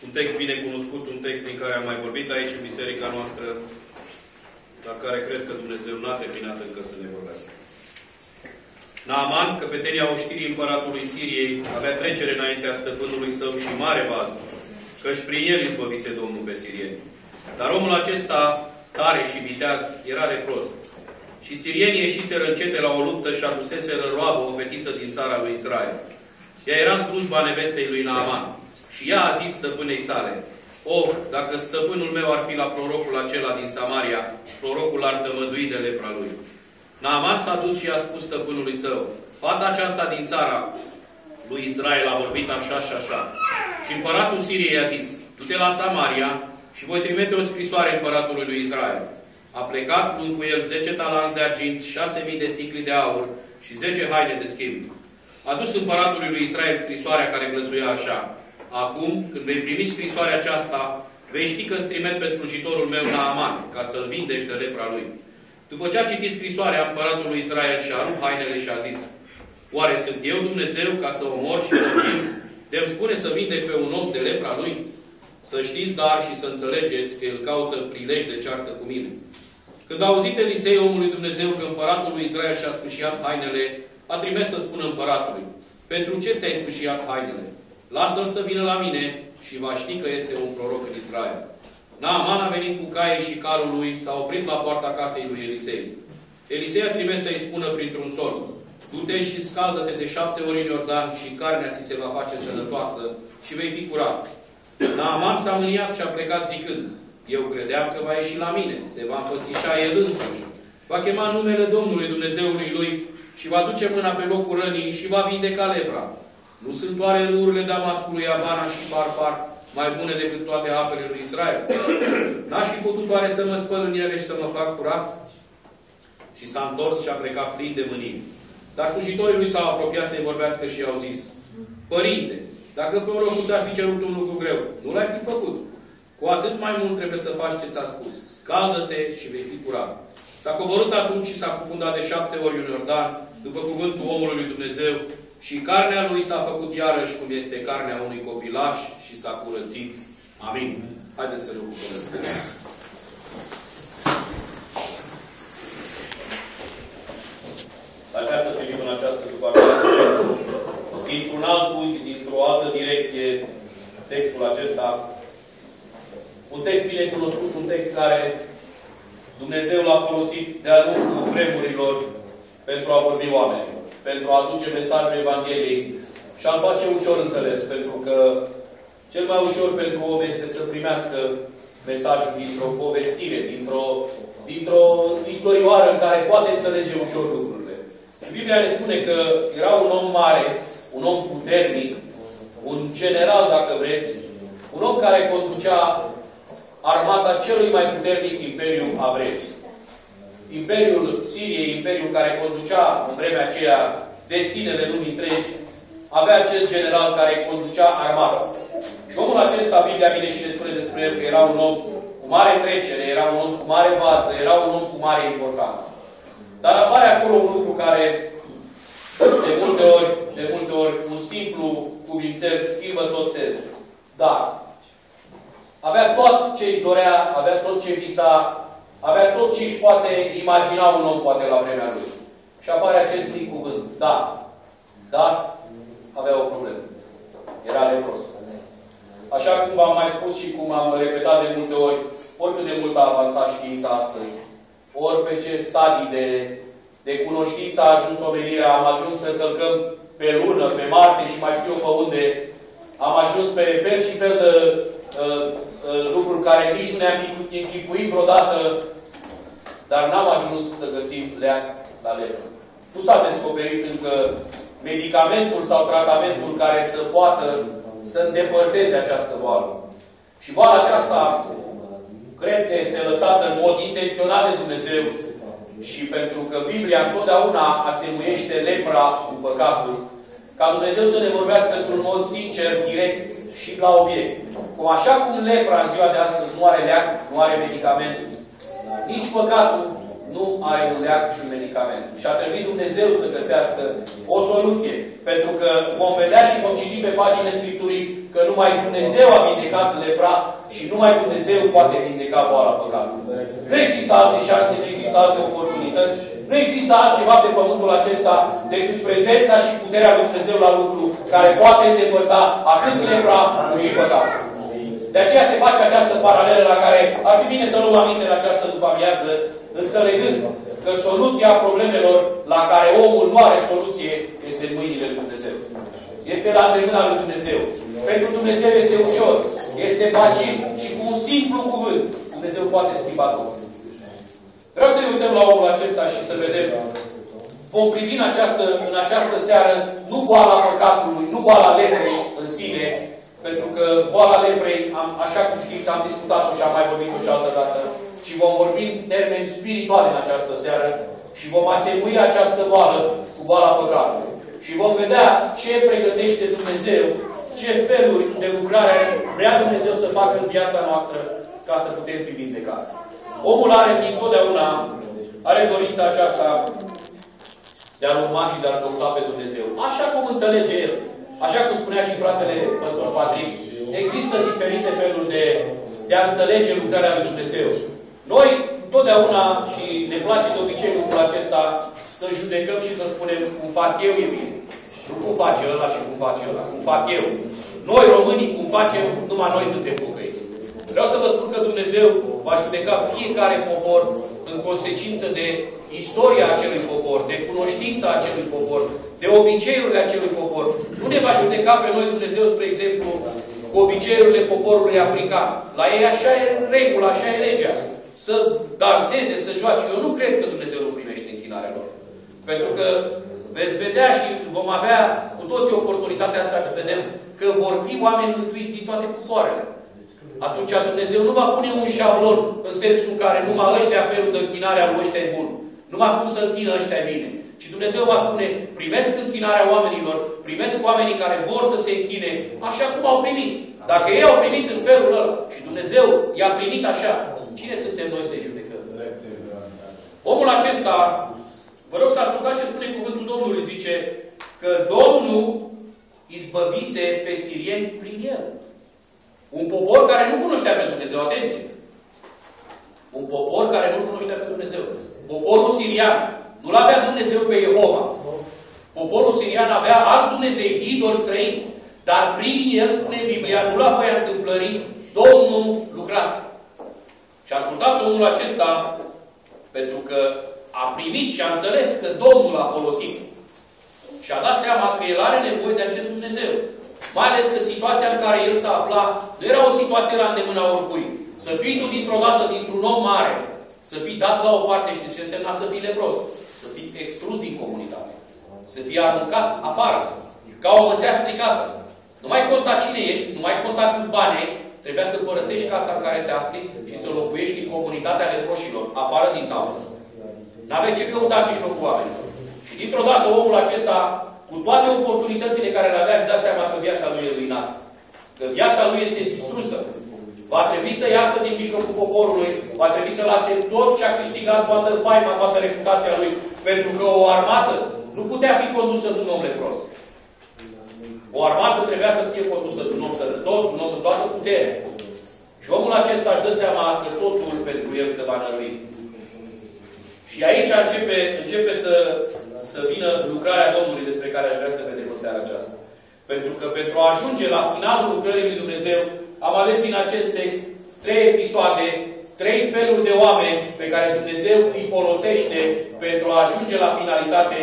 Un text bine cunoscut, un text din care am mai vorbit aici în biserica noastră, la care cred că Dumnezeu n-a terminat încă să ne vorbească. Naaman, căpetenia oștirii împăratului Siriei, avea trecere înaintea stăpânului său și mare vază, căci prin el izbăvise Domnul pe sirieni. Dar omul acesta, tare și viteaz, era repros. Și sirienii ieșiseră încete la o luptă și aduseseră roabă o fetiță din țara lui Israel. Ea era în slujba nevestei lui Naaman. Și ea a zis stăpânei sale: "Oh, dacă stăpânul meu ar fi la prorocul acela din Samaria, prorocul ar tămădui de lepra lui." Naaman s-a dus și a spus stăpânului său: "Fata aceasta din țara lui Israel a vorbit așa și așa." Și împăratul Siriei a zis: "Du-te la Samaria și voi trimite o scrisoare împăratului lui Israel." A plecat luând cu el 10 talanți de argint, 6.000 de sicli de aur și 10 haine de schimb. A dus împăratului lui Israel scrisoarea care glăsuia așa: "Acum, când vei primi scrisoarea aceasta, vei ști că îți trimit pe slujitorul meu Naaman, ca să-l vindești de lepra lui." După ce a citit scrisoarea, împăratul lui Israel și-a rupt hainele și a zis: "Oare sunt eu Dumnezeu ca să omor și să vin? De-mi spune să vindec pe un om de lepra lui? Să știți, dar, și să înțelegeți că el caută prilej de ceartă cu mine." Când a auzit Elisei, omul lui Dumnezeu, că împăratul lui Israel și-a sfâșiat hainele, a trimis să spună împăratului: "Pentru ce ți-ai sfâșiat hainele? Lasă-l să vină la mine și va ști că este un proroc în Israel." Naaman a venit cu caii și carul lui, s-a oprit la poarta casei lui Elisei. Elisei a trimis să-i spună printr-un somn: "Du-te și scaldă-te de 7 ori în Iordan și carnea ți se va face sănătoasă și vei fi curat." Naaman s-a mâniat și a plecat zicând: "Eu credeam că va ieși la mine, se va înfățișa el însuși, va chema numele Domnului Dumnezeului lui și va duce mâna pe locul rănii și va vindeca lepra. Nu sunt oare râurile Damascului, Abana și Parpar mai bune decât toate apele lui Israel? N-aș fi putut oare să mă spăl în ele și să mă fac curat?" Și s-a întors și a plecat plin de mânie. Dar slujitorii lui s-au apropiat să-i vorbească și i-au zis: "Părinte, dacă prorocul ți-ar fi cerut un lucru greu, nu l-ai fi făcut. Cu atât mai mult trebuie să faci ce ți-a spus. Scaldă-te și vei fi curat." S-a coborât atunci și s-a cufundat de 7 ori în Iordan, după cuvântul omului lui Dumnezeu, și carnea lui s-a făcut iarăși cum este carnea unui copilaș și s-a curățit. Amin. Haideți să ne bucurăm. Aș vrea să privim în această după-amiază dintr-un alt unghi, dintr-o altă direcție, textul acesta. Un text bine cunoscut, un text care Dumnezeu l-a folosit de-a lungul vremurilor pentru a vorbi oamenilor, pentru a aduce mesajul Evangheliei și a-l face ușor înțeles, pentru că cel mai ușor pentru om este să primească mesajul dintr-o povestire, dintr-o istorioară în care poate înțelege ușor lucrurile. Și Biblia ne spune că era un om mare, un om puternic, un general, dacă vreți, un om care conducea armata celui mai puternic imperiu avreu. Imperiul Siriei, imperiul care conducea în vremea aceea destinele lumii întregi, avea acest general care conducea armata. Și omul acesta, Biblia vine și ne spune despre el că era un om cu mare trecere, era un om cu mare bază, era un om cu mare importanță. Dar apare acolo un lucru care de multe ori, un simplu cuvințel schimbă tot sensul. Dar avea tot ce își dorea, avea tot ce visa, avea tot ce își poate imagina un om poate la vremea lui. Și apare acest mic cuvânt. Dar avea o problemă. Era lepros. Așa cum v-am mai spus și cum am repetat de multe ori, oricât de mult a avansat știința astăzi, ori pe ce stadii de cunoștință a ajuns omenirea, am ajuns să călcăm pe lună, pe Marte și mai știu eu pe unde, am ajuns pe fel și fel de lucruri care nici nu ne-am închipuit vreodată, dar n-am ajuns să găsim leac la lepră. Nu s-a descoperit încă medicamentul sau tratamentul care să poată să îndepărteze această boală. Și boala aceasta, cred că este lăsată în mod intenționat de Dumnezeu și pentru că Biblia întotdeauna asemuiește lepra cu păcatul, ca Dumnezeu să ne vorbească într-un mod sincer, direct și la obiect. Cum așa cum lepra în ziua de astăzi nu are leac, nu are medicament, nici păcatul nu are un leac și un medicament. Și a trebuit Dumnezeu să găsească o soluție. Pentru că vom vedea și vom citi pe paginile Scripturii că numai Dumnezeu a vindecat lepra și numai Dumnezeu poate vindeca boala păcatului. Nu există alte șanse, nu există alte oportunități, nu există altceva pe pământul acesta decât prezența și puterea lui Dumnezeu la lucru, care poate îndepărta atât lepra cât și păcatul. De aceea se face această paralelă la care ar fi bine să luăm aminte în această după-amiază, înțelegând că soluția problemelor la care omul nu are soluție este în mâinile lui Dumnezeu. Este la îndemâna lui Dumnezeu. Pentru Dumnezeu este ușor, este facil și cu un simplu cuvânt Dumnezeu poate schimba tot. Vreau să ne uităm la omul acesta și să vedem. Vom privi în această seară nu boala păcatului, nu boala leprei în sine, pentru că boala leprei, așa cum știți, am discutat-o și am mai vorbit-o și altă dată, ci vom vorbi în termeni spirituali în această seară și vom asemui această boală cu boala păcatului. Și vom vedea ce pregătește Dumnezeu, ce feluri de lucrare vrea Dumnezeu să facă în viața noastră ca să putem fi vindecați. Omul are dintotdeauna, are dorința aceasta de a-L urma și de a-L căuta pe Dumnezeu. Așa cum înțelege el. Așa cum spunea și fratele Păstor Patrick, există diferite feluri de a înțelege lucrarea lui Dumnezeu. Noi, totdeauna, și ne place de obicei lucrul acesta, să judecăm și să spunem cum fac eu e bine. Nu cum face ăla și cum face ăla. Cum fac eu. Noi, românii, cum facem, numai noi suntem pocăiți. Vreau să vă spun că Dumnezeu va judeca fiecare popor în consecință de istoria acelui popor, de cunoștința acelui popor, de obiceiurile acelui popor. Nu ne va judeca pe noi Dumnezeu, spre exemplu, cu obiceiurile poporului african. La ei așa e regula, așa e legea. Să danseze, să joace. Eu nu cred că Dumnezeu nu primește închinarea lor. Pentru că veți vedea și vom avea cu toții oportunitatea asta să vedem că vor fi oameni mântuiți din toate popoarele. Atunci Dumnezeu nu va pune un șablon în sensul în care numai ăștia felul de închinare al ăștia e bun. Numai cum să închină ăștia bine. Și Dumnezeu va spune, primesc închinarea oamenilor, primesc oamenii care vor să se închine așa cum au primit. Dacă ei au primit în felul ăla și Dumnezeu i-a primit așa, cine suntem noi să-i judecăm? Omul acesta, vă rog să ascultați ce spune cuvântul Domnului, zice că Domnul izbăvise pe sirieni prin el. Un popor care nu cunoștea pe Dumnezeu, atenție! Un popor care nu cunoștea pe Dumnezeu. Poporul sirian nu l-avea Dumnezeu pe Jehova. Poporul sirian avea alți Dumnezei, idoli străini. Dar prin el, spune Biblia, nu la voia întâmplării, Domnul lucrase. Și ascultați omul acesta, pentru că a primit și a înțeles că Domnul a folosit. Și a dat seama că el are nevoie de acest Dumnezeu. Mai ales că situația în care el s-a aflat nu era o situație la îndemâna oricui. Să fii tu dintr-o dată dintr-un om mare, să fii dat la o parte, știți ce însemna să fii lepros? Să fii extrus din comunitate. Să fii aruncat afară. Ca o măsea stricată. Nu mai conta cine ești, nu mai conta câți bani ai, trebuia să părăsești casa în care te afli și să locuiești în comunitatea leproșilor, afară din tabără. N-aveai ce căuta în mijlocul oamenilor. Și dintr-o dată omul acesta, cu toate oportunitățile care le avea, și da seama că viața lui e ruinată. Că viața lui este distrusă. Va trebui să iasă din mijlocul poporului, va trebui să lase tot ce a câștigat, toată faima, toată reputația lui, pentru că o armată nu putea fi condusă de un om lepros. O armată trebuia să fie condusă de un om sănătos, un om în toată putere. Și omul acesta își dă seama că totul pentru el se va nărui. Și aici începe să vină lucrarea Domnului despre care aș vrea să vedem în seara aceasta. Pentru că pentru a ajunge la finalul lucrării lui Dumnezeu, am ales din acest text 3 episoade, 3 feluri de oameni pe care Dumnezeu îi folosește pentru a ajunge la finalitate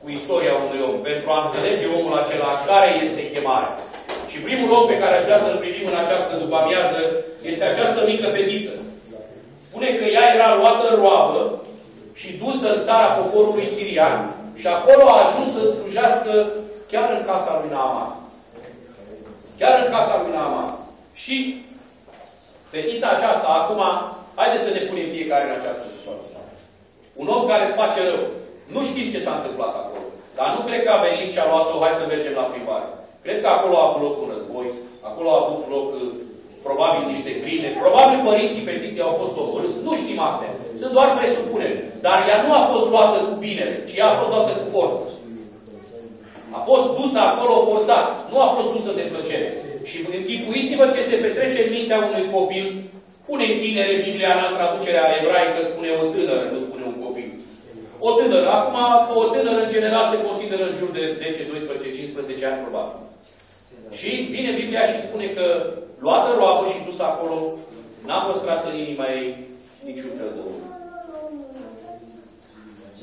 cu istoria unui om. Pentru a înțelege omul acela care este chemarea. Și primul om pe care aș vrea să-l privim în această după-amiază este această mică fetiță. Spune că ea era luată în roabă și dusă în țara poporului sirian și acolo a ajuns să slujească chiar în casa lui Naaman. Chiar în casa lui Naaman. Și fetița aceasta, acum, haideți să ne punem fiecare în această situație. Un om care îți face rău. Nu știm ce s-a întâmplat acolo. Dar nu cred că a venit și a luat-o, hai să mergem la primărie. Cred că acolo a avut loc un război, acolo a avut loc probabil niște crime, probabil părinții fetiței au fost omorâți. Nu știm astea. Sunt doar presupuneri. Dar ea nu a fost luată cu binele, ci ea a fost luată cu forță. A fost dusă acolo forțat. Nu a fost dusă de plăcere. Și închipuiți-vă ce se petrece în mintea unui copil. Pune în tinere Biblia în traducerea ebraică, spune o tânără, nu spune un copil. O tânără. Acum, o tânără, în general, se consideră în jur de 10, 12, 15 ani, probabil. Și vine Biblia și spune că, luată roabă și dusă acolo, n-a păstrat în inima ei niciun fel de urmă.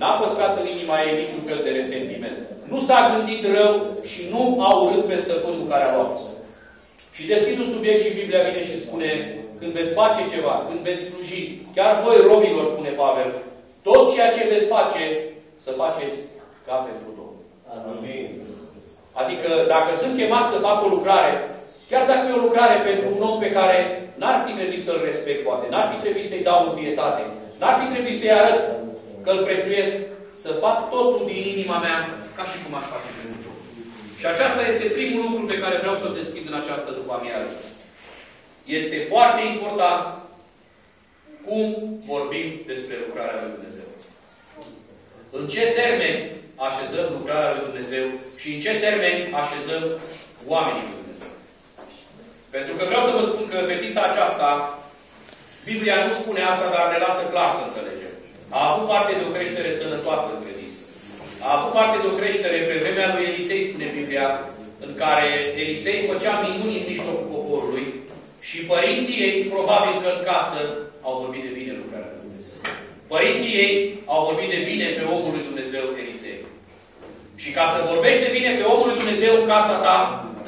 N-a păstrat în inima ei niciun fel de resentiment. Nu s-a gândit rău și nu a urât pe stăpânul care a luat. Și deschid un subiect și Biblia vine și spune, când veți face ceva, când veți sluji, chiar voi, robilor, spune Pavel, tot ceea ce veți face, să faceți ca pentru Domnul. Amin. Adică, dacă sunt chemat să fac o lucrare, chiar dacă e o lucrare pentru un om pe care n-ar fi trebuit să-l respect, poate, n-ar fi trebuit să-i dau întâietate, n-ar fi trebuit să-i arăt că îl prețuiesc, să fac totul din inima mea, ca și cum aș face pentru Domnul. Și aceasta este primul lucru pe care vreau să-l deschid în această după-amiază. Este foarte important cum vorbim despre lucrarea lui Dumnezeu. În ce termeni așezăm lucrarea lui Dumnezeu și în ce termeni așezăm oamenii lui Dumnezeu. Pentru că vreau să vă spun că fetița aceasta, Biblia nu spune asta, dar ne lasă clar să înțelegem. A avut parte de o creștere sănătoasă în credință. A avut parte de o creștere pe vremea lui Elisei, spune Biblia, în care Elisei făcea minuni în mijlocul poporului și părinții ei, probabil că în casă, au vorbit de bine lucrarea lui Dumnezeu. Părinții ei au vorbit de bine pe omul lui Dumnezeu Elisei. Și ca să vorbești de bine pe omul lui Dumnezeu în casa ta,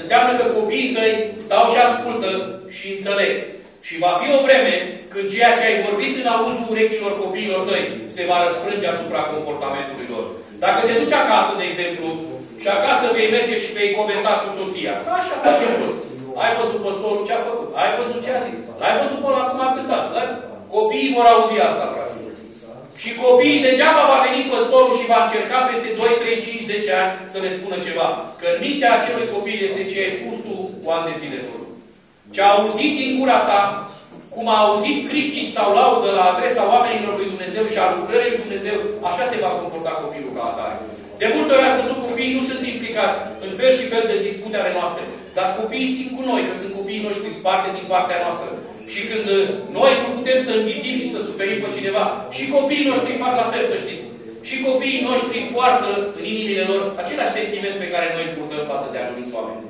înseamnă că copiii tăi stau și ascultă și înțeleg. Și va fi o vreme când ceea ce ai vorbit în auzul urechilor copiilor tăi se va răsfrânge asupra comportamentului lor. Dacă te duci acasă, de exemplu, și acasă vei merge și vei comenta cu soția. Așa facem toți. Ai văzut păstorul ce a făcut? Ai văzut ce a zis? L-ai văzut pe ăla cum a cântat? Copiii vor auzi asta, fraților. Și copiii degeaba va veni păstorul și va încerca peste 2, 3, 5, 10 ani să le spună ceva. Că în mintea acelui copil este ce ai pus tu cu ani de zile în urmă. Ce a auzit din gura ta, cum a auzit critici sau laudă la adresa oamenilor lui Dumnezeu și a lucrării lui Dumnezeu, așa se va comporta copilul ca atare. De multe ori ați văzut, copiii nu sunt implicați în fel și fel de dispute ale noastre. Dar copiii țin cu noi, că sunt copiii noștri sparte din partea noastră. Și când noi nu putem să înghițim și să suferim pe cineva, și copiii noștri fac la fel, să știți. Și copiii noștri poartă în inimile lor același sentiment pe care noi îl purtăm față de anumiți oameni.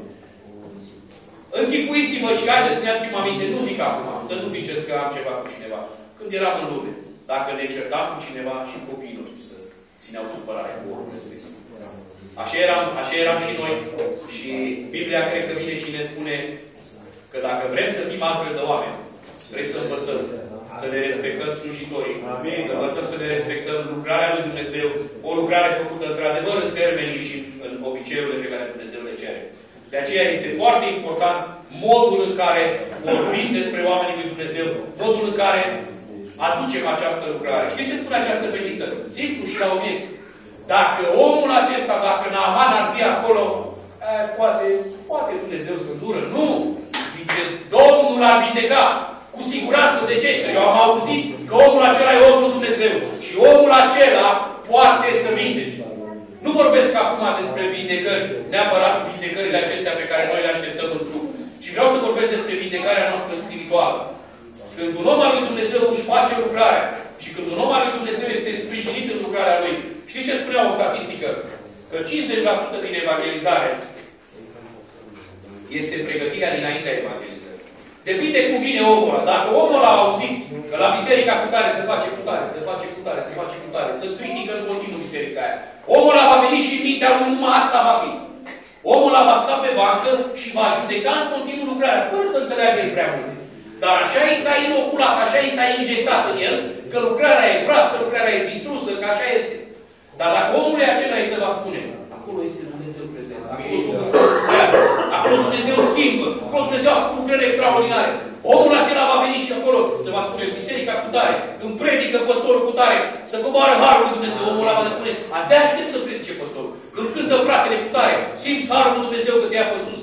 Închipuiți-vă și haideți să ne aducem aminte, nu zic acum, să nu ziceți că am ceva cu cineva. Când eram în lume, dacă ne certam cu cineva, și copiii noștri să țineau supărare cu orice scris. Așa eram și noi. Și Biblia cred că vine și ne spune că dacă vrem să fim altfel de oameni, trebuie să învățăm, să ne respectăm slujitorii, să învățăm să ne respectăm lucrarea lui Dumnezeu, o lucrare făcută într-adevăr în termenii și în obiceiurile pe care Dumnezeu le cere. De aceea este foarte important modul în care vorbim despre oamenii lui Dumnezeu, modul în care aducem această lucrare. Știți ce spune această fetiță? Simplu și la obiect. Dacă omul acesta, dacă Naaman ar fi acolo, poate Dumnezeu să dură. Nu! Zice, Domnul l-ar vindeca. Cu siguranță. De ce? Că eu am auzit că omul acela e omul lui Dumnezeu. Și omul acela poate să vindece. Nu vorbesc acum despre vindecări, neapărat vindecările acestea pe care noi le așteptăm în trup. Și vreau să vorbesc despre vindecarea noastră spirituală. Când un om al lui Dumnezeu își face lucrarea și când un om al lui Dumnezeu este sprijinit în lucrarea lui, știți ce spunea o statistică? Că 50% din evangelizare este pregătirea dinaintea evangelizării. Depinde cum vine omul ăla. Dacă omul ăla a auzit că la biserica cu tare se face cu tare, se face cu tare, se face cu tare, se critică în continuu biserica aia, omul ăla va veni și în mintea lui numai asta va fi. Omul ăla va sta pe bancă și va judeca în continuu lucrarea, fără să înțeleagă el prea mult. Dar așa i s-a inoculat, așa i s-a injectat în el, că lucrarea e praf, că lucrarea e distrusă, că așa este. Dar dacă omul acela îi se va spune, acolo este Dumnezeu prezent, acolo Dumnezeu schimbă, acolo Dumnezeu a făcut lucrări extraordinare. Omul acela va veni și acolo, se va spune, biserica cu tare, când predică păstorul cu tare, să coboară harul lui Dumnezeu, omul ăla va spune, abia aștept să predice păstorul. Când cântă fratele cu tare, simți harul lui Dumnezeu că te ia pe sus.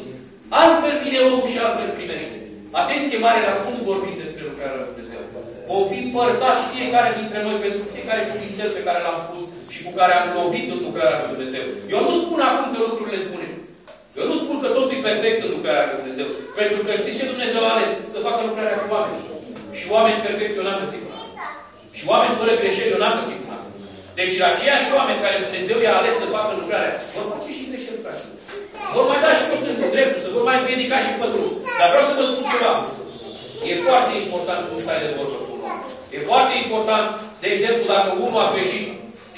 Altfel vine omul și altfel primește. Atenție mare la cum vorbim despre lucrarea lui Dumnezeu. Vom fi părtași fiecare dintre noi pentru fiecare cuvințel pe care l-am spus și cu care am lovit în lucrarea lui Dumnezeu. Eu nu spun acum că lucrurile spune. Eu nu spun că totul e perfect în lucrarea lui Dumnezeu. Pentru că știți ce Dumnezeu a ales? Să facă lucrarea cu oameni. Și oameni perfecți eu n-am găsit până acum. Și oameni fără greșeli eu n-am găsit până acum. Deci aceiași oameni care Dumnezeu i-a ales să facă lucrarea, vor face și greșeli, frate. Vor mai da și cu stângul dreptul, să vor mai împiedica și pe drum. Dar vreau să vă spun ceva. E foarte important cum stai de vorbă cu unul. E foarte important, de exemplu, dacă unul a greșit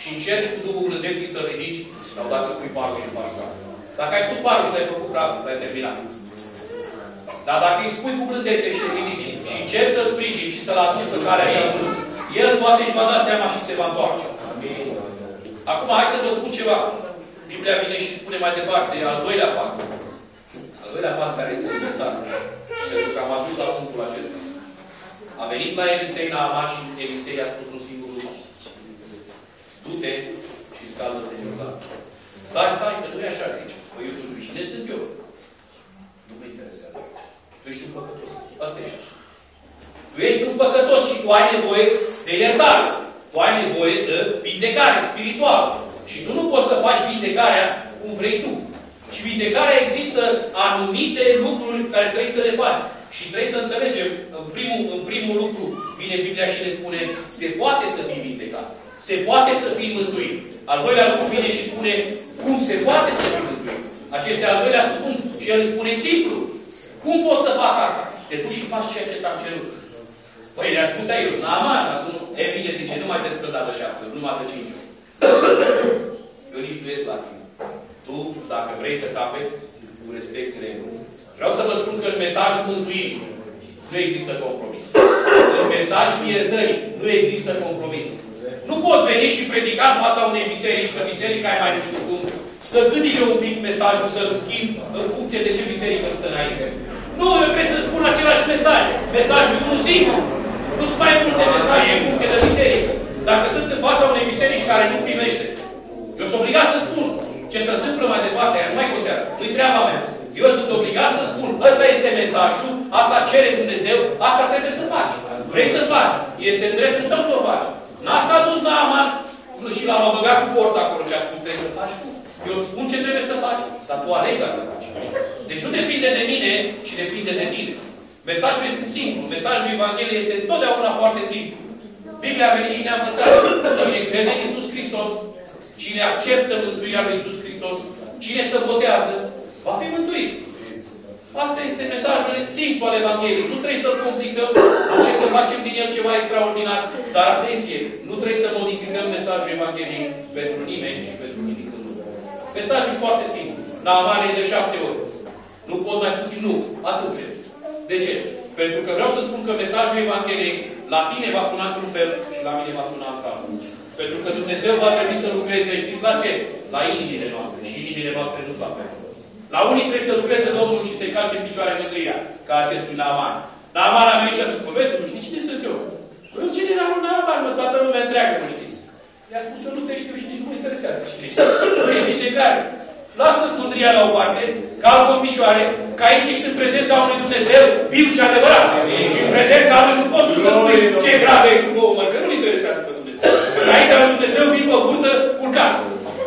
și încerci cu Duhul blândeții să ridici, sau dacă pui parul și îl faci praf. Dacă ai pus parul și l-ai făcut praf, l-ai terminat. Dar dacă îi spui cu blândețe și îl ridici și încerci să-l sprijini și să-l aduci pe calea cea bună, el poate își va da seama și se va întoarce. Acum, hai să vă spun ceva. Biblia vine și spune mai departe, al doilea pas. Al doilea pas care este necesar. Pentru că am ajuns la punctul acesta. A venit la Elisei Naaman și Elisei a spus un singur lucru. Du-te și scală-te în Iordan. Stai, că nu e așa, zice. Păi eu tu cine sunt eu? Nu mă interesează. Tu ești un păcătos. Asta e așa. Tu ești un păcătos și tu ai nevoie de iertare. Tu ai nevoie de vindecare spirituală. Și tu nu poți să faci vindecarea cum vrei tu. Și vindecarea există anumite lucruri care trebuie să le faci. Și trebuie să înțelegem, în primul lucru, vine Biblia și ne spune, se poate să fii vindecat. Se poate să fii mântuit. Al doilea lucru vine și spune, cum se poate să fii mântuit. Acestea al doilea spun și el îi spune simplu. Cum pot să fac asta? Te duci și faci ceea ce ți-am cerut. Păi le-a spus de eu, Naaman, acum, bine zice, nu mai te scălda de 7, numai de 5 ori. Eu nici nu ies la tine. Tu, dacă vrei să capeți, tu respecti regulile. Vreau să vă spun că în mesajul mântuirii nu există compromis. În mesajul iertării nu există compromis. Nu pot veni și predica în fața unei biserici, că biserica e mai nu știu cum, să gândi eu un pic mesajul, să-l schimb în funcție de ce biserică stă înainte. Nu, eu trebuie să spun același mesaj. Mesajul nu singur. Nu sunt mai multe mesaje în funcție de biserică. Dacă sunt în fața unei biserici care nu primește, eu sunt obligat să spun ce se întâmplă mai departe, aia nu mai contează. Nu-i treaba mea. Eu sunt obligat să spun, ăsta este mesajul, asta cere Dumnezeu, asta trebuie să faci. Vrei să faci. Este în dreptul tău să o faci. N-a s-a dus Naaman și l-am băgat cu forța acolo ce a spus, trebuie să faci tu. Eu îți spun ce trebuie să faci, dar tu alegi dacă faci. Deci nu depinde de mine, ci depinde de tine. Mesajul este simplu. Mesajul Evangheliei este întotdeauna foarte simplu. Biblia a venit și ne-a învățat. Cine crede în Iisus Hristos, cine acceptă mântuirea lui Iisus Hristos, cine se botează, va fi mântuit. Asta este mesajul simplu al Evangheliei. Nu trebuie să-l complicăm, nu trebuie să facem din el ceva extraordinar. Dar atenție, nu trebuie să modificăm mesajul Evangheliei pentru nimeni și pentru nimic în lume. Mesajul e foarte simplu. Naaman e de 7 ori. Nu pot mai puțin, nu. Atât cred. De ce? Pentru că vreau să spun că mesajul Evangheliei la tine va suna într-un fel și la mine va suna într-altul. Pentru că Dumnezeu va trebui să lucreze, știți la ce? La inimile noastre. Și inimile noastre nu s-au făcut. La unii trebuie să lucreze Domnul și să-i calce în picioare mândria, ca acestui Naaman. Naaman a venit și a spus, băi, nu știi cine sunt eu? Eu generalul Naaman, mă, toată lumea întreagă nu știi. I-a spus, eu nu te știu și nici nu mă interesează cine știi. Băi, vindecare. Lasă-ți mândria la o parte, calcă în picioare, că aici ești în prezența unui Dumnezeu viu și adevărat. Și în prezența lui nu poți tu să spui ce grav e cu omă, că nu-l interesează pe Dumnezeu. Înaintea lui Dumnezeu vin pe burtă curcat.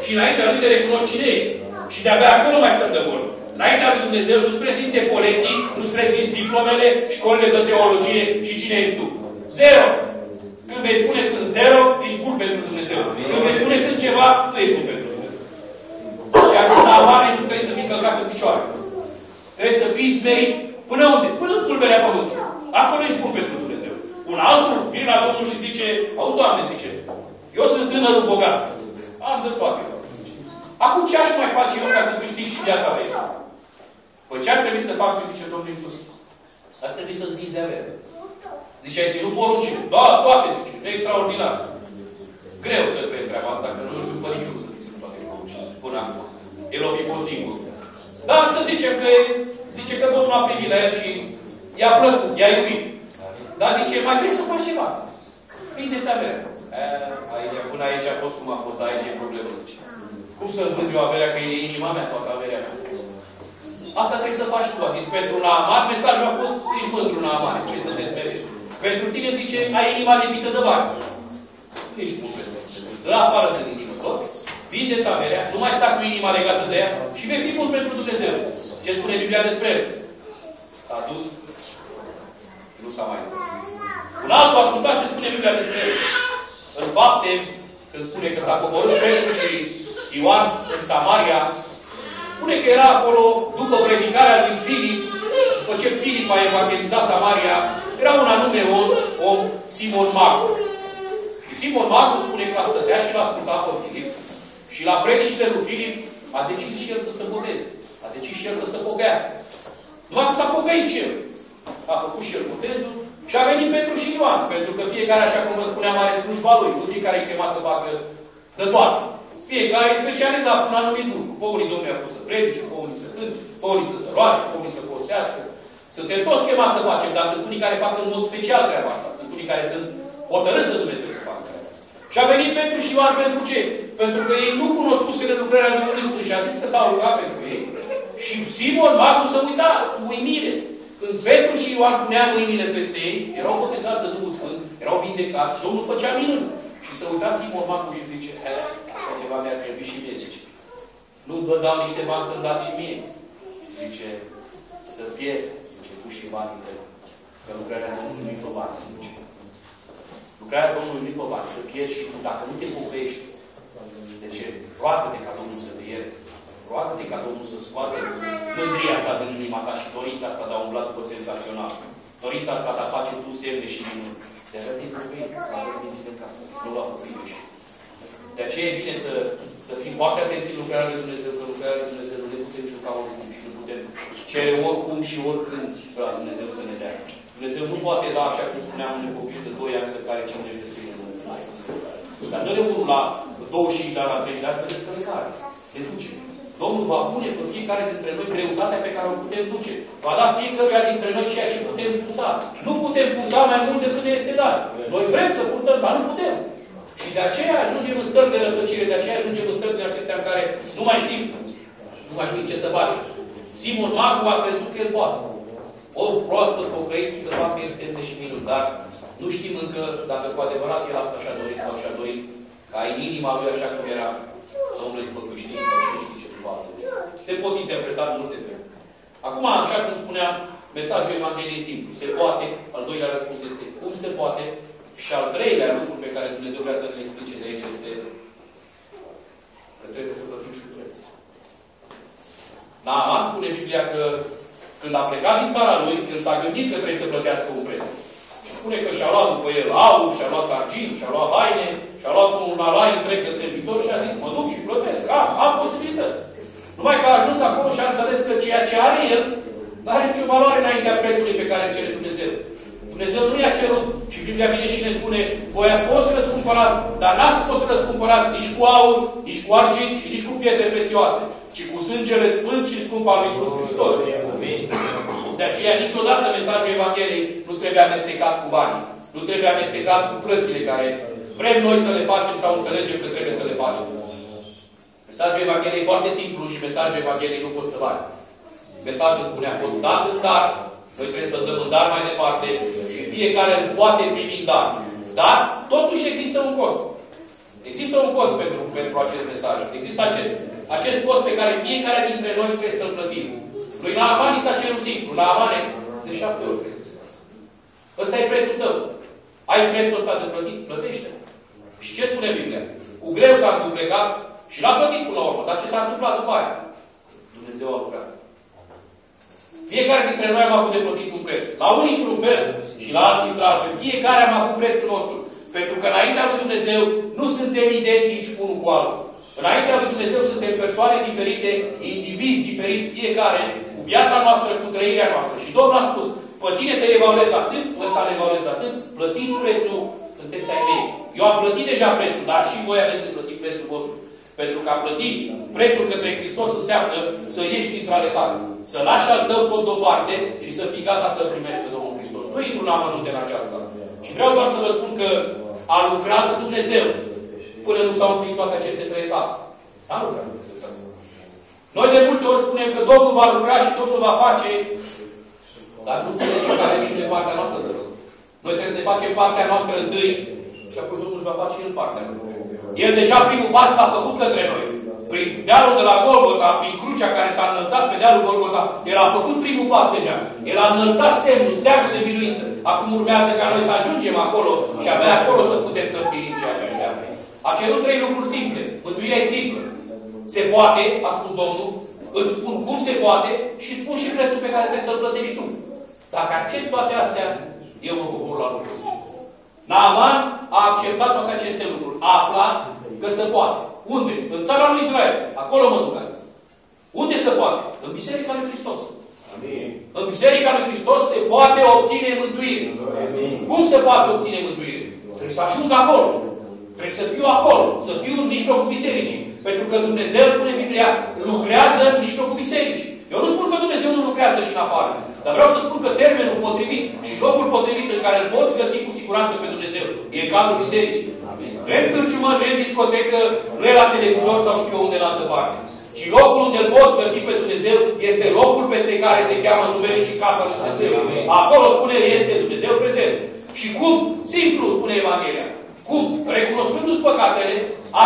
Și înaintea lui te recunoști cine ești. Și de-abia acolo mai stăm de vorbă. Înaintea lui Dumnezeu nu-ți prezinți colecții, nu-ți prezinți diplomele, școlile de teologie și cine ești tu. Zero. Când vei spune sunt zero, ești bun pentru Dumnezeu. Când vei spune sunt ceva, nu ești bun pentru Dumnezeu. Iar la oameni tu trebuie să fii călcat în picioare. Trebuie să fii smerit. Până unde? Până în pulberea pământului. Acolo ești bun pentru Dumnezeu. Un altul vine la Domnul și zice, auzi, Doamne, zice, eu sunt tânărul bogat. Am de toate. Acum ce aș mai face eu ca să câștig și viața mea? Păi ce ar trebui să fac, zice Domnul Iisus? Ar trebui să-ți vinzi avere. Zice, ai ținut poruncile? Da, toate, zice. Extraordinar. Greu să crezi treaba asta, că nu știu pe niciunul să fi ținut toate poruncile. Până acum. El o fi fost singur. Dar să zicem că Domnul a privit la el și i-a plăcut, i-a iubit. Dar zice, mai vrei să faci ceva? Vindeți averea. Până aici a fost cum a fost, dar aici e problemă, zice. Cum să vând eu averea, că e inima mea toată averea mea? Asta trebuie să faci tu. A zis pentru Naaman, mesajul a fost, ești mândru Naaman, ce să te smerești. Pentru tine, zice, ai inima lipită de bani. Nu ești bun pentru Dumnezeu. Dă afară din inimă tot. Vindeți averea, nu mai sta cu inima legată de ea și vei fi bun pentru Dumnezeu. Ce spune Biblia despre el? S-a dus, nu s-a mai dus. Un altul ascultat și spune Biblia despre el. În Fapte, când spune că s-a coborât Petru și Ioan în Samaria, spune că era acolo, după predicarea lui Filip, după ce Filip a evangelizat Samaria, era un anume om Simon Magu. Și Simon Magu spune că a stătea și l-a ascultat pe Filip și la predicile lui Filip a decis și el să se boteze. A decis și el să se pocăiască. Numai că s-a pocăit și el. A făcut și el botezul și a venit Petru și Ioan. Pentru că fiecare, așa cum vă spuneam, are slujba lui. Nu fiecare e chemat să facă de toate. Fiecare e specializat până anumit lucru. Pe unii Domnul a pus să predice, pe unii să cânte, pe unii să se roage, pe unii să postească. Suntem toți chemați să facem, dar sunt unii care fac în mod special treaba asta. Sunt unii care sunt hotărâți de Dumnezeu să facă treaba asta. Și a venit Petru și Ioan pentru ce? Pentru că ei nu cunoscuseră lucrarea Duhului Sfânt și a zis că s-au rugat pentru ei. Și Simon Magu să uita cu uimire. Când Petru și Ioan punea mâinile peste ei, erau botezați de Duhul Sfânt, erau vindecați, Domnul făcea minuni. Și să uita Simon Magu și zice, așa ceva mi-ar trebui și mie, zice. Nu vă dau niște bani să-mi dați și mie. Zice, să pierd, zice, tu și banii tăi. Că lucrarea Domnului nu-i pe bani, zice. Lucrarea Domnului nu-i pe bani, să pierzi și tu, dacă nu te pocăiești. Deci, roagă-te ca Domnul să te ierte. Roagă-te ca Domnul să scoate mândria asta din inima ta și dorința asta de a umbla după senzațional. Dorința asta de a face tu semne și minuni. De aceea te pocăiești, la minții de cap. Nu l-a făcut greșit. De aceea e bine să fim foarte atenți în lucrarea lui Dumnezeu, că lucrarea lui Dumnezeu nu le putem juca oricum și nu putem cere oricum și oricând pe la Dumnezeu să ne dea. Dumnezeu nu poate da, așa cum spuneam, unui copil de 2 ani să care 50 de tine. Dar dă-ne unul la 25 de ani, la 30 de ani, să descărcare. Ne duce. Domnul va pune pe fiecare dintre noi greutatea pe care o putem duce. Va da fiecăruia dintre noi ceea ce putem purta. Nu putem purta mai mult decât ne este dat. Noi vrem să purtăm, dar nu putem. Și de aceea ajungem în stări de rătăcire, de aceea ajungem în stări din acestea în care nu mai știm ce să facem. Simon Magu a crezut că el poate. O proastă pocăit să facă el semne și minuni, dar nu știm încă dacă cu adevărat el asta și-a dorit sau și-a dorit ca în inima lui așa cum era Domnul după creștini sau cine știe ce după altă. Se pot interpreta în multe feluri. Acum, așa cum spuneam, mesajul Evangheliei simplu. Se poate, al doilea răspuns este cum se poate și al treilea lucru pe care Dumnezeu vrea să ne explice de aici este că trebuie să plătim și preț. Naaman spune Biblia că când a plecat din țara lui, el s-a gândit că trebuie să plătească un preț. Și spune că și-a luat după el aur, și-a luat argint, și-a luat haine, și-a luat un alai întreg de servitori și a zis, mă duc și plătesc. Am posibilități. Numai că a ajuns acolo și a înțeles că ceea ce are el nu are nicio valoare înaintea prețului pe care îl cere Dumnezeu. Dumnezeu nu i-a cerut și Biblia vine și ne spune, voi ați fost răscumpărați, dar n-ați fost răscumpărați nici cu aur, nici cu argint și nici cu pietre prețioase, ci cu sângele sfânt și scump al lui Iisus Hristos. De aceea niciodată mesajul Evangheliei nu trebuie amestecat cu banii. Nu trebuie amestecat cu plățile care vrem noi să le facem sau înțelegem că trebuie să le facem. Mesajul Evangheliei e foarte simplu și mesajul Evangheliei nu costă bani. Mesajul spune a fost dat în dar, noi trebuie să dăm în dar mai departe și fiecare îl poate primi în dar. Dar totuși există un cost. Există un cost pentru acest mesaj. Există acest cost pe care fiecare dintre noi trebuie să-l plătim. Lui Naaman i s-a cerut simplu. Naamane, de 7 ori Hristos. Ăsta e prețul tău. Ai prețul ăsta de plătit? Plătește. Și ce spune Biblia? Cu greu s-a înduplecat și l-a plătit până la urmă. Dar ce s-a întâmplat după aia? Dumnezeu a lucrat. Fiecare dintre noi am avut de plătit un preț. La unii într-un fel și la alții într-altul. Fiecare am avut prețul nostru. Pentru că înaintea lui Dumnezeu nu suntem identici unul cu altul. Înaintea lui Dumnezeu suntem persoane diferite, indivizi diferiți, fiecare, cu viața noastră, cu trăirea noastră. Și Domnul a spus, pe tine te evaluez atât, ăsta le evaluez atât, plătiți prețul, sunteți ai mei. Eu am plătit deja prețul, dar și voi aveți de plătit prețul vostru. Pentru că a plăti prețul către Hristos înseamnă să ieși din traletate, să lași al tău tot deoparte și să fii gata să-L primești pe Domnul Hristos. Nu intru la amănunte în aceasta. Și vreau doar să vă spun că a lucrat Dumnezeu până nu s-au împlinit toate aceste 3 etape. S-a lucrat Dumnezeu. Noi de multe ori spunem că Domnul va lucra și Domnul va face, dar nu înțelegem că avem și de partea noastră de rău. Noi trebuie să ne facem partea noastră întâi și apoi Domnul își va face El partea noastră. El deja primul pas l-a făcut către noi. Prin dealul de la Golgota, prin crucea care s-a înălțat pe dealul Golgota, El a făcut primul pas deja. El a înălțat semnul, steagul de biruință. Acum urmează ca noi să ajungem acolo și abia acolo să putem să împlinim ceea ce aș. A cerut 3 lucruri simple. Mântuirea e simplă. Se poate, a spus Domnul, îți spun cum se poate și îți spun și prețul pe care trebuie să-l plătești tu. Dacă accepti toate astea, eu mă cobor la lucru. Naaman a acceptat toate aceste lucruri. A aflat că se poate. Unde? În țara lui Israel. Acolo mă duc astăzi. Unde se poate? În Biserica lui Hristos. Amin. În Biserica lui Hristos se poate obține mântuire. Amin. Cum se poate obține mântuire? Trebuie să ajung acolo. Trebuie să fiu acolo. Să fiu în mijlocul bisericii. Pentru că Dumnezeu, spune Biblia, lucrează în mijlocul bisericii. Eu nu spun că Dumnezeu nu lucrează și în afară. Dar vreau să spun că termenul potrivit și locul potrivit în care îl poți găsi cu siguranță pe Dumnezeu e în cadrul bisericii. Nu e în cârciumă, nu e în discotecă, nu e la televizor sau știu eu unde în altă parte. Și locul unde îl poți găsi pe Dumnezeu este locul peste care se cheamă numele și casa lui Dumnezeu. Acolo spune este Dumnezeu prezent. Și cum? Simplu, spune Evanghelia. Cum? Recunoscându-ți păcatele,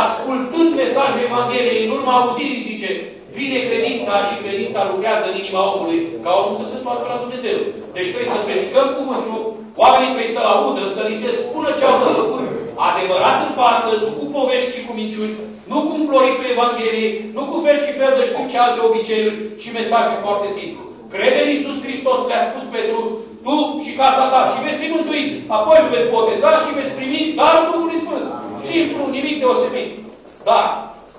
ascultând mesajul Evangheliei, în urma auzirii, zice, vine credința și credința lucrează în inima omului, ca omul să se întoarcă la Dumnezeu. Deci trebuie să predicăm cuvântul, oamenii trebuie să-l audă, să li se spună ce au făcut, adevărat în față, nu cu povești și cu minciuni, nu cu înfloritul Evangheliei, nu cu fel și fel de știu ce alte obiceiuri, ci mesajul foarte simplu. Crede în Iisus Hristos, le-a spus Petru, tu și casa ta și veți fi mântuit. Apoi veți boteza și veți primi darul Duhului Sfânt. Simplu, nimic deosebit. Dar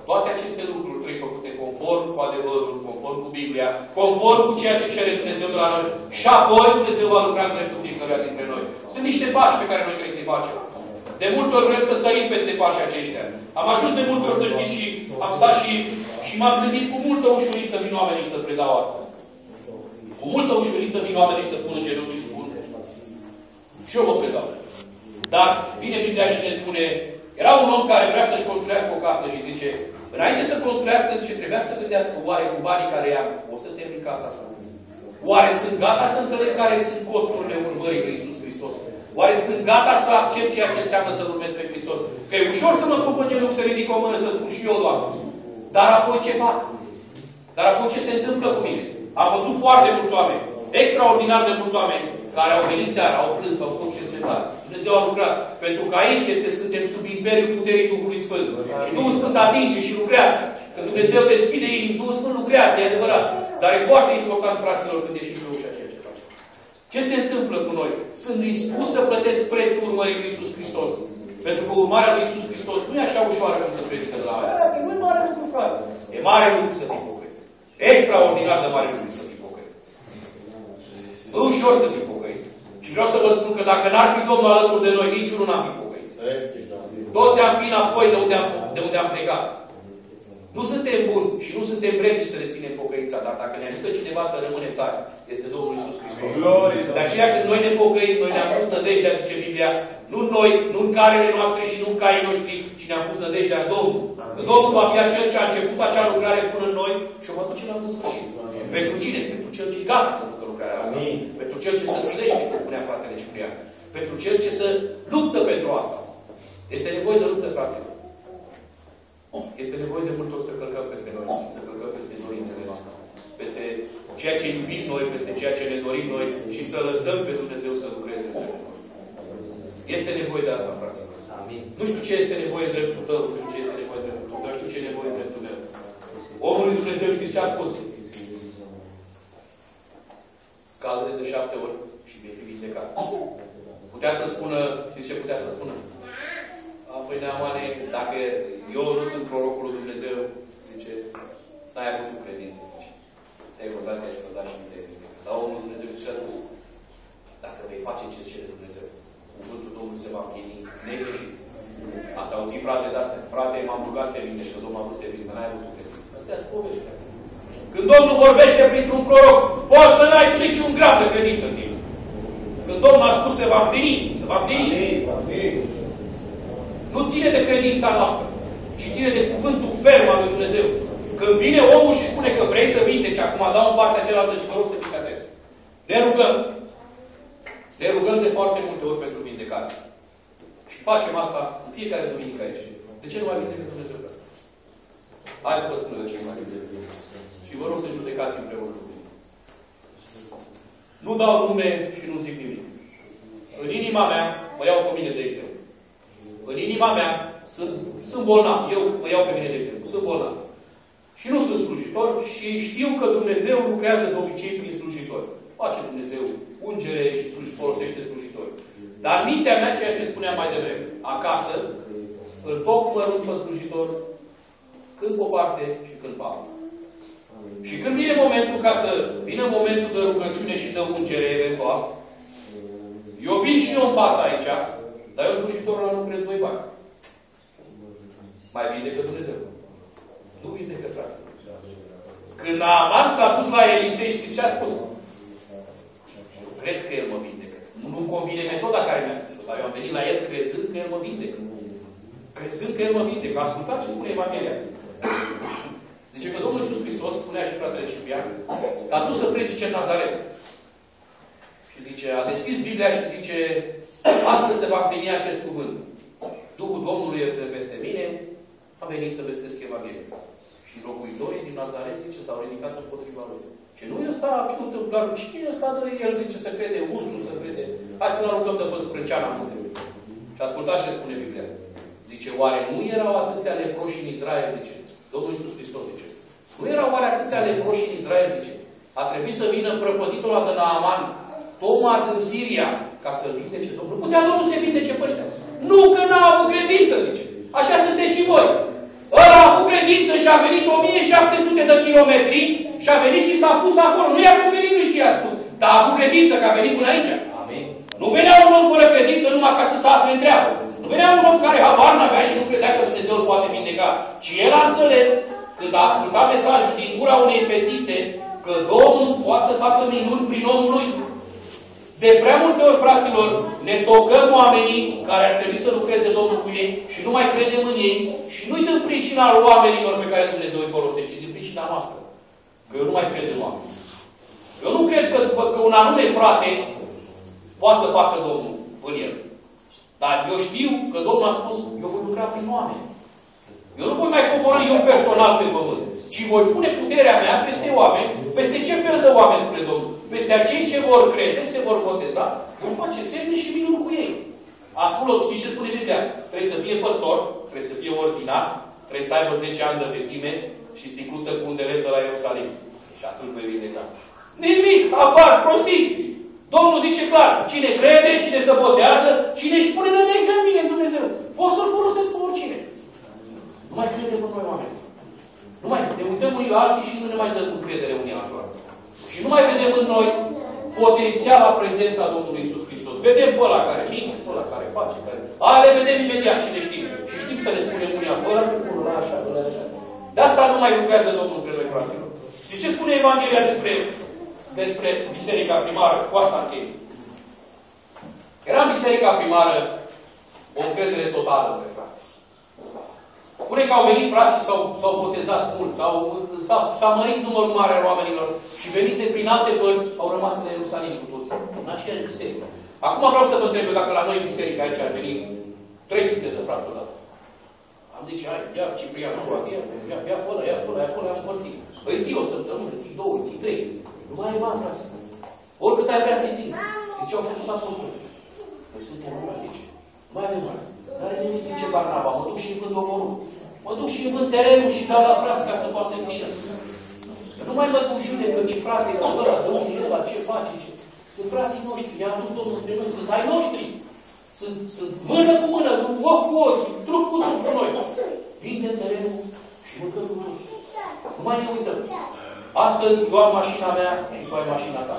toate aceste lucruri trebuie făcute conform cu adevărul, conform cu Biblia, conform cu ceea ce cere Dumnezeu de la noi. Și apoi Dumnezeu va lucra în dreptul fiecăruia dintre noi. Sunt niște pași pe care noi trebuie să-i facem. De multe ori vrem să sărim peste pașii aceștia. Am ajuns de multe ori, să știți, și am stat și m-am gândit cu multă ușurință vin oamenii să predau astăzi. Cu multă ușurință vin oamenii să pună genunchi și spun. Și eu mă predau. Dar vine Biblia și ne spune, era un om care vrea să-și construiască o casă și zice, înainte să construiască, zice, trebuia să gândească, oare cu banii care i-am, o să termin casa asta? Oare sunt gata să înțeleg care sunt costurile urmării lui Iisus Hristos? Oare sunt gata să accept ceea ce înseamnă să-L urmez pe Hristos? Că e ușor să mă pun pe genunchi, să ridic o mână, să spun și eu, Doamne. Dar apoi ce fac? Dar apoi ce se întâmplă cu mine? Am văzut foarte mulți oameni, extraordinar de mulți oameni, care au venit seara, au plâns, au spus cercetați. Dumnezeu a lucrat. Pentru că aici suntem sub imperiul puterii Duhului Sfânt. Și Duhul Sfânt atinge și lucrează. Când Dumnezeu deschide inimi, Duhul Sfânt lucrează, e adevărat. Dar e foarte important, fraților, când ieșim pe ușa ceea ce facem. Ce se întâmplă cu noi? Sunt dispus să plătesc prețul urmării lui Iisus Hristos. Pentru că urmarea lui Iisus Hristos nu e așa ușoară cum să predică de la mea. Nu e mare lucru, frate. E mare lucru să fii pocăit. Extraordinar de mare lucru să fii pocăit. Nu e ușor să fii pocăit. Și vreau să vă spun că dacă n-ar fi Domnul alături de noi, niciunul n-am fi pocăit. Toți am fi înapoi de unde am plecat. Nu suntem buni și nu suntem vrednici să ne ținem pocăința, dar dacă ne ajută cineva să rămânem tari, este Domnul Iisus Hristos. De aceea când noi ne pocăim, noi ne-am pus nădejdea, zice Biblia, nu noi, nu în carele noastre și nu în caii noștri, ci ne-am pus nădejdea în Domnul. Că Domnul va fi acel ce a început acea lucrare bună în noi și o va duce la bun sfârșit. Pentru cine? Pentru cel ce gata să ducă lucrarea la noi. Pentru cel ce se silește, cum spunea fratele Ciprian. Pentru cel ce se luptă pentru asta. Este nevoie de luptă, fraților. Este nevoie de multe ori să călcăm peste noi, să călcăm peste dorințele noastre, peste ceea ce iubim noi, peste ceea ce ne dorim noi și să lăsăm pe Dumnezeu să lucreze în dreptul nostru. Este nevoie de asta, fraților. Amin. Nu știu ce este nevoie în dreptul tău, nu știu ce este nevoie în dreptul tău, dar știu ce e nevoie în dreptul meu. Omul lui Dumnezeu știți ce a spus? Scaldă-te de 7 ori și vei fi vindecat. Putea să spună, știți ce putea să spună? Păi, Neamane, dacă eu nu sunt prorocul lui Dumnezeu, zice, n-ai avut credință, zice. Te-ai rugat, te-ai scăldat și nu te-ai vindecat. Dar omul Dumnezeu zice, a spus, dacă vei face ce cere Dumnezeu, cuvântul Domnului se va împlini negreșit. Ați auzit fraze de-astea? Frate, m-am rugat să te vindești, că Domnul a vrut să te vindești, dar n-ai avut credință. Astea sunt povești, frate. Când Domnul vorbește printr-un proroc, poți să n-ai tu nici un gram de credință în tine. Când Domnul a spus se va împlini, se va împlini. Nu ține de credința noastră, ci ține de cuvântul ferm al lui Dumnezeu. Când vine omul și spune că vrei să vindeci, acum dau în partea cealaltă și vă rog să fiți atenți. Ne rugăm. Ne rugăm de foarte multe ori pentru vindecare. Și facem asta în fiecare duminică aici. De ce nu mai vindecă Dumnezeu pe asta? Hai să vă spun de ce nu mai vindecă. Și vă rog să judecați împreună cu mine. Nu dau nume și nu zic nimic. În inima mea, mă iau pe mine de exemplu. În inima mea sunt bolnav. Eu mă iau pe mine de exemplu. Sunt bolnav. Și nu sunt slujitor și știu că Dumnezeu lucrează de obicei prin slujitori. Face Dumnezeu ungere și folosește slujitori. Dar în mintea mea, ceea ce spuneam mai devreme, acasă, îl tot mărunt pe slujitor, când pe o parte și când pe alta. Și când vine momentul ca să vină momentul de rugăciune și de ungere eventual, eu vin și eu în fața aici, dar eu slujitorul ăla nu cred 2 bani. Mai vindecă Dumnezeu. Nu vindecă, frate. Când Naaman s-a dus la Elisei, știți ce a spus? Cred că el mă vindecă. Nu-mi convine metoda care mi-a spus-o, dar eu am venit la el crezând că el mă vindecă. Crezând că el mă vindecă. Ascultați ce spune Evanghelia. Zice că Domnul Iisus Hristos, spunea și fratele Ciprian, s-a dus să predice în Nazaret. Și zice, a deschis Biblia și zice, astăzi se va împlini acest cuvânt. Duhul Domnului este peste mine, a venit să vestesc Evanghelia. Și locuitorii din Nazaret, zice, s-au ridicat împotriva lui. Ce nu ăsta fiul tâmplarul, cine e ăsta de el, zice, să crede uzul, să crede. Hai să ne aruncăm de văzut prânceana muntelui. Și ascultați ce spune Biblia. Zice, oare nu erau atâția leproși în Israel, zice. Domnul Iisus Hristos zice. Nu erau oare atâția leproși în Israel, zice. A trebuit să vină prăpăditul ăla de Naaman, Toma din Siria, ca să vindece Domnul. Putea Domnul să vindece pe ăștia. Nu, că n-a avut credință, zice. Așa sunteți și voi. Ăla a avut credință și a venit 1700 de kilometri și a venit și s-a pus acolo. Nu i-a convenit lui ce i-a spus. Dar a avut credință că a venit până aici. Amin. Nu venea un om fără credință numai ca să se afle în treabă. Nu venea un om care habar n-avea și nu credea că Dumnezeu îl poate vindeca. Ci el a înțeles, când a ascultat mesajul din gura unei fetițe, că Domnul poate să facă minuni prin omul lui. De prea multe ori, fraților, ne tocăm oamenii care ar trebui să lucreze Domnul cu ei și nu mai credem în ei și nu-i din pricina oamenilor pe care Dumnezeu îi folosește, ci din pricina noastră. Că eu nu mai cred în oameni. Eu nu cred că un anume frate poate să facă Domnul în el. Dar eu știu că Domnul a spus, eu voi lucra prin oameni. Eu nu voi mai coborî eu personal pe pământ, ci voi pune puterea mea peste oameni, peste ce fel de oameni, spune Domnul? Peste acei ce vor crede, se vor boteza, vor face semne și minuni cu ei. Știți ce spune Biblia? Trebuie să fie păstor, trebuie să fie ordinat, trebuie să aibă 10 ani de vechime și sticluță cu un de lemn de la Ierusalim. Și atunci voi vindeca. Nimic, apar, prostii. Domnul zice clar, cine crede, cine se botează, cine își pune nădejdea în mine, în Dumnezeu. Pot să-L folosesc pe oricine. Nu mai credem în noi oameni. Nu mai ne uităm unii la alții și nu ne mai dăm încredere unii altora. Și nu mai vedem în noi potențiala prezența Domnului Iisus Hristos. Vedem pe ăla care minte, pe ăla care face, care... le vedem imediat cine știm. Și știm să le spunem unii pe ăla, pe ăla așa, pe ăla așa. De asta nu mai lucrează Domnul între noi, fraților. Și ce spune Evanghelia despre biserica primară? Cu asta închei. Era în biserica primară o încredere totală între frați. Spune că au venit frații și s-au botezat mulți, s-a mărit numărul mare al oamenilor și veniți prin alte părți, au rămas în Ierusalim cu toți, în aceeași biserică. Acum vreau să vă întreb eu dacă la noi în biserică aici ar veni 300 de frați odată. Am zice, hai, ia Ciprian, ia acolo, ia am împărțit. Îi ții o săptămână, îi ții 2, îi ții 3. Nu mai e bani, frați. Oricât ai vrea să-i ții. Zice, au făcut apostol. Noi suntem una, zice. Nu mai avem bani. N-are nimic, zice Barnaba, mă duc și îmi vând oborul. Mă duc și îmi vând terenul și dau la frați ca să poată să țină. Nu mai mă duc judecă, ci frate, ăla, de unde e ăla, ce face, ce... Sunt frații noștri, i-a adus Domnul între noi, sunt ai noștri. Sunt mână cu mână, ochi cu ochi, trup cu trup cu noi. Vindem terenul și mâncăm cu toți. Nu mai ne uităm. Astăzi eu am mașina mea și tu ai mașina ta.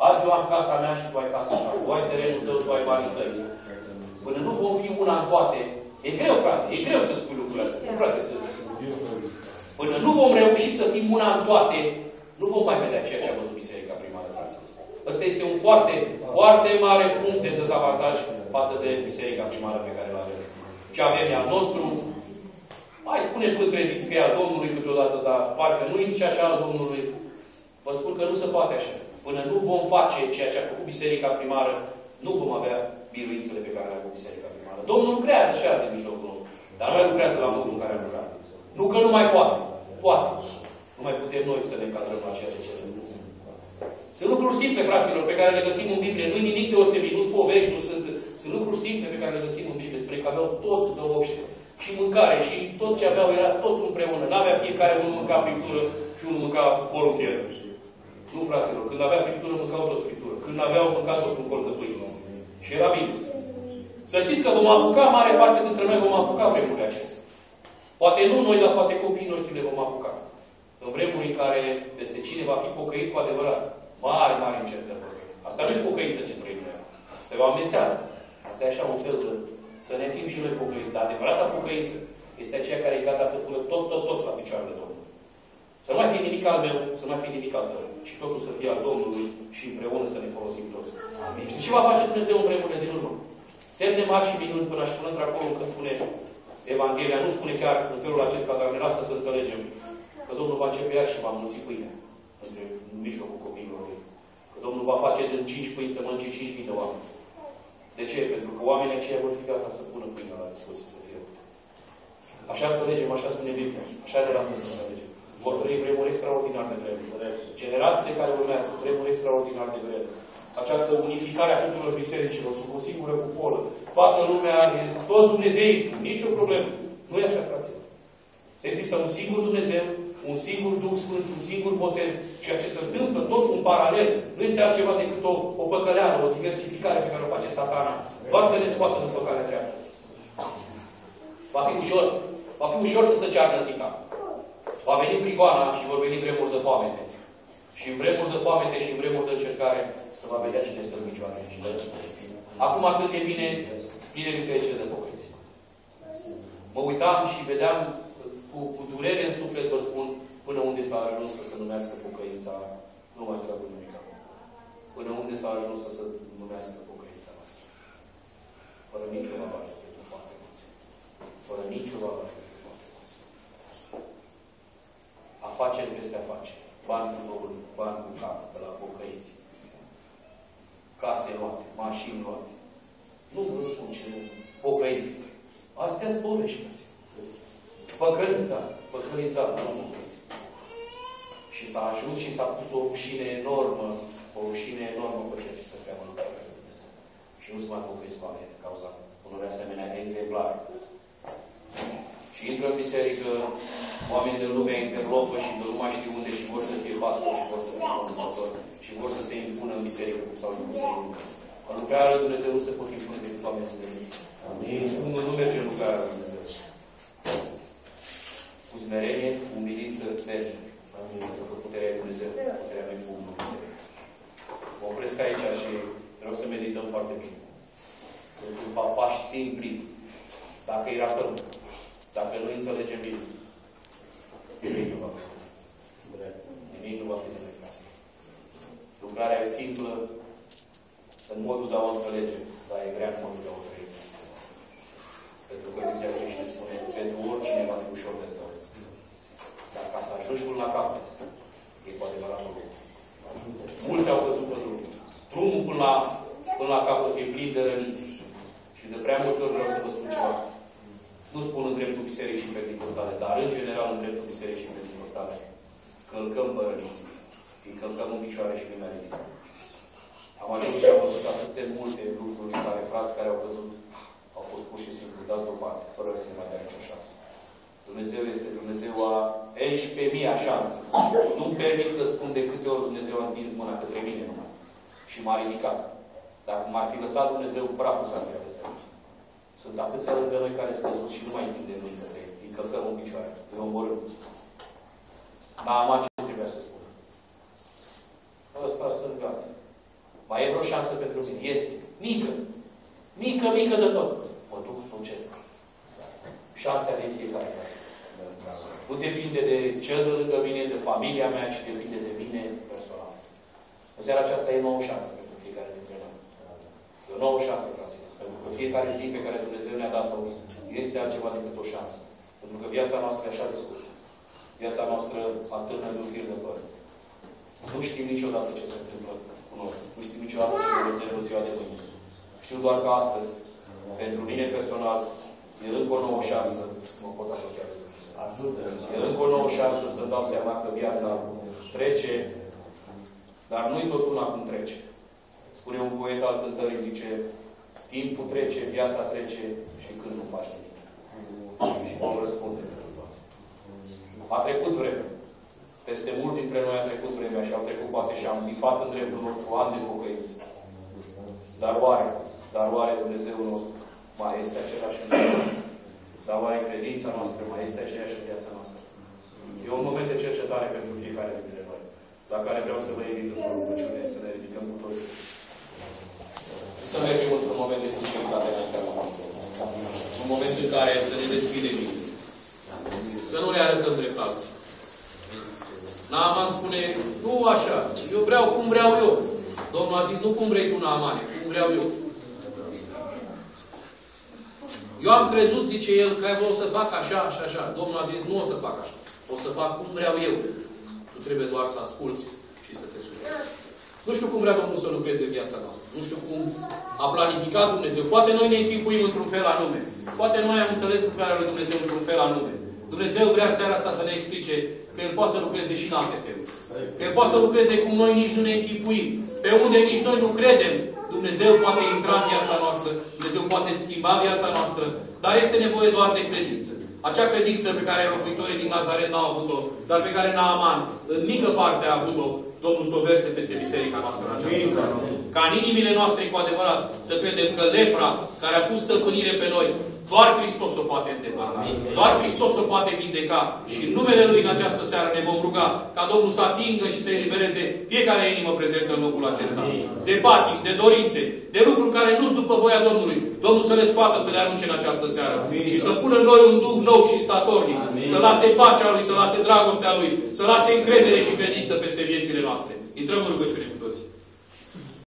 Azi eu am casa mea și tu ai casa ta. Tu ai terenul tău, tu ai banii tăi. Până nu vom fi una în toate, e greu, frate, e greu să spui lucrurile astea. Nu, frate, să... Până nu vom reuși să fim una în toate, nu vom mai vedea ceea ce a văzut biserica primară, frate. Ăsta este un foarte, foarte mare punct de dezavantaj față de biserica primară pe care o avem. Ce avem e al nostru, mai spunem pântreviți că e al Domnului câteodată, dar parcă nu e nici așa al Domnului. Vă spun că nu se poate așa. Până nu vom face ceea ce a făcut biserica primară, nu vom avea biruințele pe care le-a avut Biserica Primară. Domnul lucrează și azi în mijlocul nostru, dar nu mai lucrează la modul în care a lucrat. Nu că nu mai poate. Poate. Nu mai putem noi să ne încadrăm la ceea ce cerem Dumnezeu. Sunt lucruri simple, fraților, pe care le găsim în Biblie. Nu-i nimic deosebit, nu-s povești, nu sunt... Sunt lucruri simple pe care le găsim în Biblie. Spre că aveau tot de oște. Și mâncare. Și tot ce aveau era tot împreună. N-avea fiecare unul mânca friptură și unul mânca porumfier. Nu, fraților. Când avea friptură, mâncau toți friptură. Când aveau, mânca toți un colț de pâine. Și era bine. Să știți că vom apuca, mare parte dintre noi vom apuca vremurile acestea. Poate nu noi, dar poate copiii noștri le vom apuca. În vremuri în care peste cine va fi pocăit cu adevărat. Mare, mare încercări. Asta nu e pocăință ce trăim noi. Asta e o amenințare. Asta e așa un fel de să ne fim și noi pocăiți. Dar adevărata pocăință este aceea care e gata să pună tot la picioarele Domnului. Să nu mai fie nimic al meu, să nu mai fie nimic al tău. Și totul să fie al Domnului și împreună să ne folosim toți. Amin. Și ce va face Dumnezeu în vremurile din urmă? Semne mari și minuni până și până într-acolo că spune Evanghelia. Nu spune chiar în felul acesta, dar ne lasă să înțelegem că Domnul va începe iar și va mulți pâine în mijlocul copiilor lui. Că Domnul va face din 5 pâini să mănânce 5.000 de oameni. De ce? Pentru că oamenii aceia vor fi gata să pună pâine la dispoziție, să fie. Așa înțelegem, așa spune Biblia. Așa ne lasă să înțelegem. Vor trăi vremuri extraordinar de grele. Generațiile care urmează, vremuri extraordinar de grele. Această unificare a tuturor bisericilor sub o singură cupolă. Toată lumea, toți Dumnezei, nicio problemă. Nu e așa, fraților. Există un singur Dumnezeu, un singur Duh Sfânt, un singur botez. Ceea ce se întâmplă tot în paralel nu este altceva decât o păcăleală, o diversificare pe care o face Satana. Doar să ne scoată în păcarea dreaptă. Va fi ușor. Va fi ușor să se cearnă sica. Va veni prigoana și vor veni vremuri de foamete. Și în vremuri de foamete și în vremuri de încercare să va vedea cine stă în picioare. Acum cât e bine bisericile de pocăiți. Mă uitam și vedeam cu durere în suflet, vă spun, până unde s-a ajuns să se numească pocăința, nu mai trebuie nimic acum. Până unde s-a ajuns să se numească pocăința noastră. Fără nicio valoare pentru foarte mulți. Fără nicio valoare pentru foarte mulți. Afaceri peste afaceri. Bani cu dovânt, bani cu cap, de la pocăiți. Case luate, mașini luate. Nu vă spun ce pocăiți. Astea sunt povești, frăți. Păcăliți, da. Păcăliți, da, dar nu pocăiți. Și s-a ajuns și s-a pus o rușine enormă pe ceea ce se treabă în lucrarea lui Dumnezeu. Și nu se mai pocăiți cu oameni din cauza unor asemenea exemplare. Și intră în biserică oameni din lume interlopă și de nu mai știu unde și vor să fie pastor și vor să fie conducător și vor să se impună în biserică cum s-au impus în lume. În lucrarea lui Dumnezeu nu se pot impune decât oameni smeriți. Nu merge în lucrarea lui Dumnezeu. Cu smerenie, cu umilință, merge. Pentru că puterea lui Dumnezeu, puterea lui cu Dumnezeu. Mă opresc aici și vreau să medităm foarte bine. Sunt câțiva pași simpli. Dacă îi ratăm, dacă nu înțelegem bine, nimic nu va fi. Nimic nu va fi de frații. Lucrarea e simplă în modul de a o înțelege, dar e grea în modul de a o trăi. Pentru că Biblia aici ne spune, pentru oricine va fi ușor de înțeles. Dar ca să ajungi până la capăt, e cu adevărat o lucru. Mulți au căzut pe drum. Drumul până la capăt e plin de răniți. Și de prea multe ori vreau să vă spun ceva. Nu spun în dreptul bisericii penticostale, dar în general în dreptul bisericii penticostale. Călcăm pe răniți. Îi călcăm în picioare și lumea ridică. Am ajuns și am văzut atât de multe lucruri în care frați care au căzut au fost pur și simplu dați deoparte, fără să ne mai dea nicio șansă. Dumnezeu este Dumnezeu a 11.000 șansă. Nu-mi permit să spun de câte ori Dumnezeu a întins mâna către mine numai. Și m-a ridicat. Dacă m-ar fi lăsat Dumnezeu, praful s-ar fi adăsat. Sunt atâția lângă noi care sunt căzuți și nu mai întindem mâini către ei. Îi călcăm în picioare. Îi omorâm. Naaman ce trebuia să spună? Ăsta sunt gata. Mai e vreo șansă pentru mine? Este. Mică. Mică de tot. Mă duc să o cer. Șansa de fiecare casă. Nu depinde de cel de lângă mine, de familia mea, ci depinde de mine personal. În seara aceasta e nouă șansă pentru fiecare dintre noi. E o nouă șansă, fraților. Pentru că fiecare zi pe care Dumnezeu ne-a dat-o este altceva decât o șansă. Pentru că viața noastră e așa de scurtă. Viața noastră atârnă de un fir de păr. Nu știm niciodată ce se întâmplă cu noi. Nu știm niciodată ce ne rezervă ziua de mâine. Știu doar că astăzi, pentru mine personal, e încă o nouă șansă să mă pot apropiat. E încă o nouă șansă să-mi dau seama că viața trece, dar nu-i tot una cum trece. Spune un poet al cântării, zice, timpul trece, viața trece și când nu faci nimic. Și vom răspunde. A trecut vremea. Peste mulți dintre noi a trecut vremea și au trecut poate și am bifat în dreptul nostru ani de pocăință. Dar oare Dumnezeul nostru mai este același în viața? Dar oare credința noastră mai este aceeași în viața noastră? E un moment de cercetare pentru fiecare dintre noi, la care vreau să vă invit într-o rugăciune, să ne ridicăm cu toții. Să mergem într-un moment de sinceritate înaintea lui Dumnezeu. Un moment în care să ne deschidem minte. Să nu le arătăm drept alții. Naaman spune, nu așa, eu vreau cum vreau eu. Domnul a zis, nu cum vrei tu, Naamane, cum vreau eu. Eu am crezut, zice el, că o să fac așa și așa. Domnul a zis, nu o să fac așa. O să fac cum vreau eu. Tu trebuie doar să asculți și să te suferi. Nu știu cum vrea Domnul să lucreze în viața noastră. Nu știu cum a planificat Dumnezeu. Poate noi ne închipuim într-un fel anume. Poate noi am înțeles lucrarea lui Dumnezeu într-un fel anume. Dumnezeu vrea seara asta să ne explice că El poate să lucreze și în alte feluri. Că El poate să lucreze cum noi nici nu ne închipuim. Pe unde nici noi nu credem. Dumnezeu poate intra în viața noastră. Dumnezeu poate schimba viața noastră. Dar este nevoie doar de credință. Acea credință pe care locuitorii din Nazaret n-au avut-o, dar pe care Naaman, în mică parte, a avut-o, Domnul să o verse peste biserica noastră în această seară. Ca în inimile noastre, cu adevărat, să credem că lepra care a pus stăpânire pe noi, doar Hristos o poate îndepărta. Doar Hristos o poate vindeca. Și în numele Lui în această seară ne vom ruga ca Domnul să atingă și să elibereze fiecare inimă prezentă în locul acesta. De patim, de dorințe, de lucruri care nu-s după voia Domnului. Domnul să le scoată, să le arunce în această seară. Și să pună în noi un duh nou și statornic. Să lase pacea Lui, să lase dragostea Lui, să lase încredere și credință peste viețile noastre. Intrăm în rugăciune cu toții.